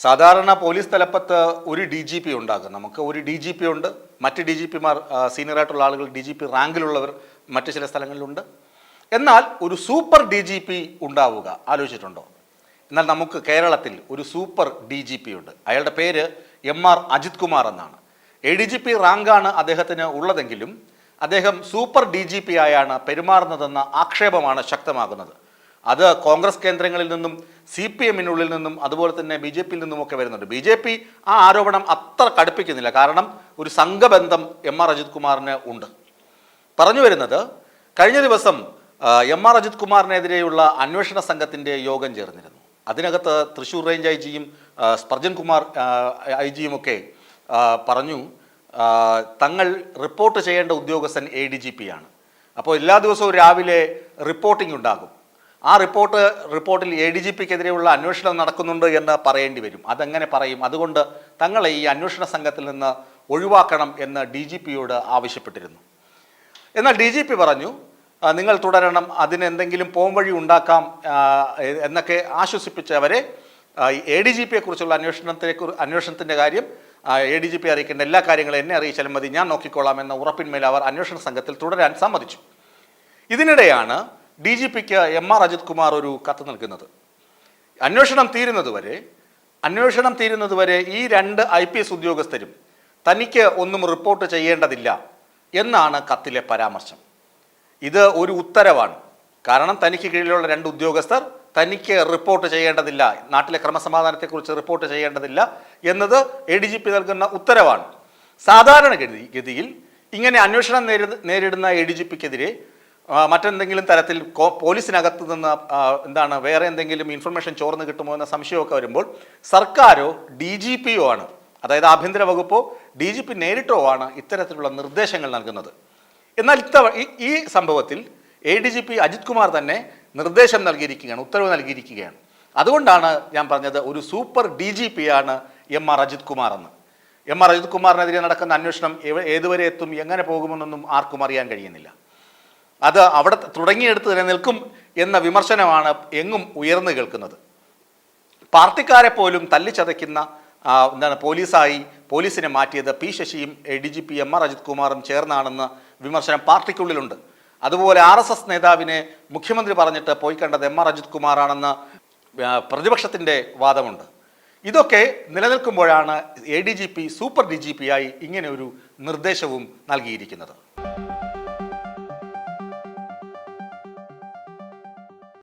സാധാരണ പോലീസ് തലപ്പത്ത് ഒരു ഡി ജി പി ഉണ്ടാകും. നമുക്ക് ഒരു ഡി ജി പി ഉണ്ട്, മറ്റ് ഡി ജി പിമാർ സീനിയറായിട്ടുള്ള ആളുകൾ ഡി ജി പി റാങ്കിലുള്ളവർ മറ്റ് ചില സ്ഥലങ്ങളിലുണ്ട്. എന്നാൽ ഒരു സൂപ്പർ ഡി ജി പി ഉണ്ടാവുക ആലോചിച്ചിട്ടുണ്ടോ? എന്നാൽ നമുക്ക് കേരളത്തിൽ ഒരു സൂപ്പർ ഡി ജി പി ഉണ്ട്. അയാളുടെ പേര് MR അജിത് കുമാർ എന്നാണ്. ADGP റാങ്കാണ് അദ്ദേഹത്തിന് ഉള്ളതെങ്കിലും അദ്ദേഹം സൂപ്പർ ഡി ജി പി ആയാണ് പെരുമാറുന്നതെന്ന ആക്ഷേപമാണ് ശക്തമാകുന്നത്. അത് കോൺഗ്രസ് കേന്ദ്രങ്ങളിൽ നിന്നും CPM-നുള്ളിൽ നിന്നും അതുപോലെ തന്നെ BJP-യിൽ നിന്നുമൊക്കെ വരുന്നുണ്ട്. BJP ആ ആരോപണം അത്ര കടുപ്പിക്കുന്നില്ല, കാരണം ഒരു സംഘബന്ധം MR അജിത് കുമാറിന് ഉണ്ട്. പറഞ്ഞു വരുന്നത്, കഴിഞ്ഞ ദിവസം MR അജിത് കുമാറിനെതിരെയുള്ള അന്വേഷണ സംഘത്തിൻ്റെ യോഗം ചേർന്നിരുന്നു. അതിനകത്ത് തൃശ്ശൂർ റേഞ്ച് IG-യും സ്പർജൻ കുമാർ IG-യും ഒക്കെ പറഞ്ഞു തങ്ങൾ റിപ്പോർട്ട് ചെയ്യേണ്ട ഉദ്യോഗസ്ഥൻ ADGP ആണ്. അപ്പോൾ എല്ലാ ദിവസവും രാവിലെ റിപ്പോർട്ടിംഗ് ഉണ്ടാകും. ആ റിപ്പോർട്ടിൽ ADGP-ക്കെതിരെയുള്ള അന്വേഷണം നടക്കുന്നുണ്ട് എന്ന് പറയേണ്ടി വരും. അതെങ്ങനെ പറയും? അതുകൊണ്ട് തങ്ങളെ ഈ അന്വേഷണ സംഘത്തിൽ നിന്ന് ഒഴിവാക്കണം എന്ന് DGP-യോട് ആവശ്യപ്പെട്ടിരുന്നു. എന്നാൽ DGP പറഞ്ഞു നിങ്ങൾ തുടരണം, അതിനെന്തെങ്കിലും പോംവഴി ഉണ്ടാക്കാം എന്നൊക്കെ ആശ്വസിപ്പിച്ചവരെ ADGP-യെക്കുറിച്ചുള്ള അന്വേഷണത്തിൻ്റെ കാര്യം ADGP അറിയിക്കേണ്ട എല്ലാ കാര്യങ്ങളും എന്നെ അറിയിച്ചാലും മതി, ഞാൻ നോക്കിക്കോളാം എന്ന ഉറപ്പിന്മേൽ അവർ അന്വേഷണ സംഘത്തിൽ തുടരാൻ സമ്മതിച്ചു. ഇതിനിടെയാണ് DGP-ക്ക് MR അജിത് കുമാർ ഒരു കത്ത് നൽകുന്നത്. അന്വേഷണം തീരുന്നതുവരെ ഈ 2 IPS ഉദ്യോഗസ്ഥരും തനിക്ക് ഒന്നും റിപ്പോർട്ട് ചെയ്യേണ്ടതില്ല എന്നാണ് കത്തിലെ പരാമർശം. ഇത് ഒരു ഉത്തരവാണ്. കാരണം തനിക്ക് കീഴിലുള്ള 2 ഉദ്യോഗസ്ഥർ തനിക്ക് റിപ്പോർട്ട് ചെയ്യേണ്ടതില്ല, നാട്ടിലെ ക്രമസമാധാനത്തെക്കുറിച്ച് റിപ്പോർട്ട് ചെയ്യേണ്ടതില്ല എന്നത് ADGP നൽകുന്ന ഉത്തരവാണ്. സാധാരണഗതിയിൽ ഇങ്ങനെ അന്വേഷണം നേരിടുന്ന ADGP-ക്കെതിരെ മറ്റെന്തെങ്കിലും തരത്തിൽ പോലീസിനകത്ത് നിന്ന് വേറെ എന്തെങ്കിലും ഇൻഫർമേഷൻ ചോർന്ന് കിട്ടുമോ എന്ന സംശയമൊക്കെ വരുമ്പോൾ സർക്കാരോ DGP-യോ ആണ്, അതായത് ആഭ്യന്തര വകുപ്പോ DGP നേരിട്ടോ ആണ് ഇത്തരത്തിലുള്ള നിർദ്ദേശങ്ങൾ നൽകുന്നത്. എന്നാൽ ഈ സംഭവത്തിൽ ADGP അജിത് കുമാർ തന്നെ നിർദ്ദേശം നൽകിയിരിക്കുകയാണ്, ഉത്തരവ് നൽകിയിരിക്കുകയാണ്. അതുകൊണ്ടാണ് ഞാൻ പറഞ്ഞത് ഒരു സൂപ്പർ DGP ആണ് MR അജിത് കുമാർ എന്ന്. MR അജിത് കുമാറിനെതിരെ നടക്കുന്ന അന്വേഷണം ഏതുവരെ എത്തും, എങ്ങനെ പോകുമെന്നൊന്നും ആർക്കും അറിയാൻ കഴിയുന്നില്ല. അത് അവിടെ തുടങ്ങിയെടുത്ത് നിലനിൽക്കും എന്ന വിമർശനമാണ് എങ്ങും ഉയർന്നു കേൾക്കുന്നത്. പാർട്ടിക്കാരെ പോലും തല്ലിച്ചതയ്ക്കുന്ന പോലീസിനെ മാറ്റിയത് P ശശിയും ADGP MR അജിത് കുമാറും ചേർന്നാണെന്ന് വിമർശനം പാർട്ടിക്കുള്ളിലുണ്ട്. അതുപോലെ RSS നേതാവിനെ മുഖ്യമന്ത്രി പറഞ്ഞിട്ട് പോയി കണ്ടത് MR അജിത് കുമാറാണെന്ന് പ്രതിപക്ഷത്തിൻ്റെ വാദമുണ്ട്. ഇതൊക്കെ നിലനിൽക്കുമ്പോഴാണ് ADGP സൂപ്പർ DGP ആയി ഇങ്ങനെ ഒരു നിർദ്ദേശവും നൽകിയിരിക്കുന്നത്.